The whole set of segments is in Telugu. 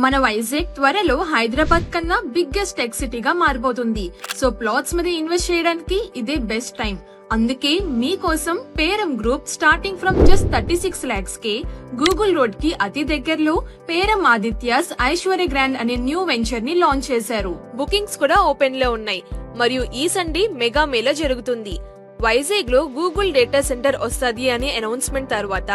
మన వైజాగ్ త్వరలో హైదరాబాద్ కన్నా బిగ్గెస్ట్ టెక్ సిటీగా మారిపోతుంది. సో ప్లాట్స్ మీద ఇన్వెస్ట్ చేయడానికి ఇదే బెస్ట్ టైం. అందుకే మీకోసం Peram group starting from just 36 lakhs కే గూగుల్ రోడ్ కి అతి దగ్గరలో పేరం ఆదిత్యాస్ ఐశ్వర్య గ్రాండ్ అనే న్యూ వెంచర్ ని లాంచ్ చేశారు. బుకింగ్స్ కూడా ఓపెన్ లో ఉన్నాయి. మరియు ఈ సండే మెగా మేళా జరుగుతుంది. వైజాగ్ లో గూగుల్ డేటా సెంటర్ వస్తది అనే అనౌన్స్మెంట్ తర్వాత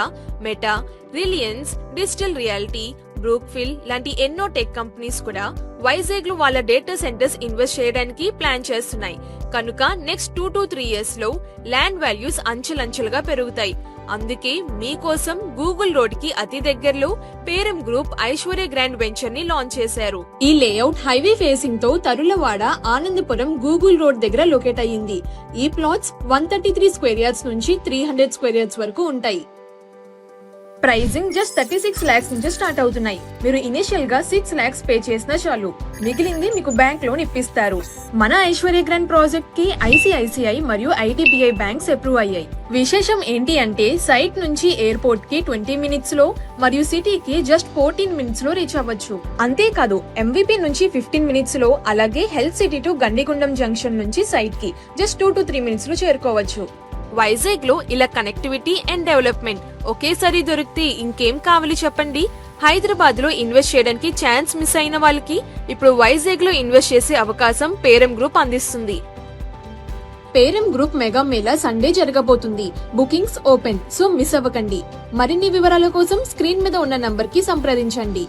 మెటా, రిలయన్స్, డిజిటల్ రియాలిటీ, బ్రూక్ఫిల్ లాంటి ఎన్నో టెక్ కంపెనీస్ కూడా వైజాగ్ లో వాళ్ళ డేటా సెంటర్స్ ఇన్వెస్ట్ చేయడానికి ప్లాన్ చేస్తున్నాయి. కనుక నెక్స్ట్ 2 to 3 years లో ల్యాండ్ వాల్యూస్ అంచెలంచెలుగా పెరుగుతాయి. అందుకే మీకోసం గూగుల్ రోడ్ కి అతి దగ్గరలో Peram group Aishwarya grand venture ని లాంచ్ చేశారు. ఈ లేఅవుట్ హైవే ఫేసింగ్ తో తరులవాడ, ఆనందపురం, గూగుల్ రోడ్ దగ్గర లొకేట్ అయ్యింది. ఈ ప్లాట్స్ 133 square yards నుంచి 300 square yards వరకు ఉంటాయి. ప్రైజింగ్ జస్ట్ 36 lakhs నుంచి స్టార్ట్ అవుతున్నాయి. మీరు ఇనిషియల్ గా 6 lakhs పే చేసినా చాలు, మిగిలింది మీకు బ్యాంక్ లోన్ ఇప్పిస్తారు. మన ఐశ్వర్య గ్రాండ్ ప్రాజెక్ట్ కి ఐసిఐసిఐ మరియు ఐడిబిఐ బ్యాంక్స్ అప్రూవ్ అయ్యాయి. విశేషం ఏంటి అంటే సైట్ నుంచి ఎయిర్పోర్ట్ కి 20 minutes లో మరియు సిటీకి జస్ట్ 14 minutes లో రీచ్ అవ్వచ్చు. అంతేకాదు ఎంవిపి నుంచి 15 minutes లో, అలాగే health city to Gandigundam junction నుంచి సైట్ కి జస్ట్ 2 to 3 minutes లో చేరుకోవచ్చు. వైజాగ్ లో ఇలా కనెక్టివిటీ అండ్ డెవలప్మెంట్ ఒకేసారి దొరికితే ఇంకేం కావాలి చెప్పండి. హైదరాబాద్ లో ఇన్వెస్ట్ చేయడానికి ఛాన్స్ మిస్ అయిన వాళ్ళకి ఇప్పుడు వైజాగ్ లో ఇన్వెస్ట్ చేసే అవకాశం పేరం గ్రూప్ అందిస్తుంది. Peram group mega Mela Sunday జరగబోతుంది. బుకింగ్స్ ఓపెన్, సో మిస్ అవ్వకండి. మరిన్ని వివరాల కోసం స్క్రీన్ మీద ఉన్న నంబర్ కి సంప్రదించండి.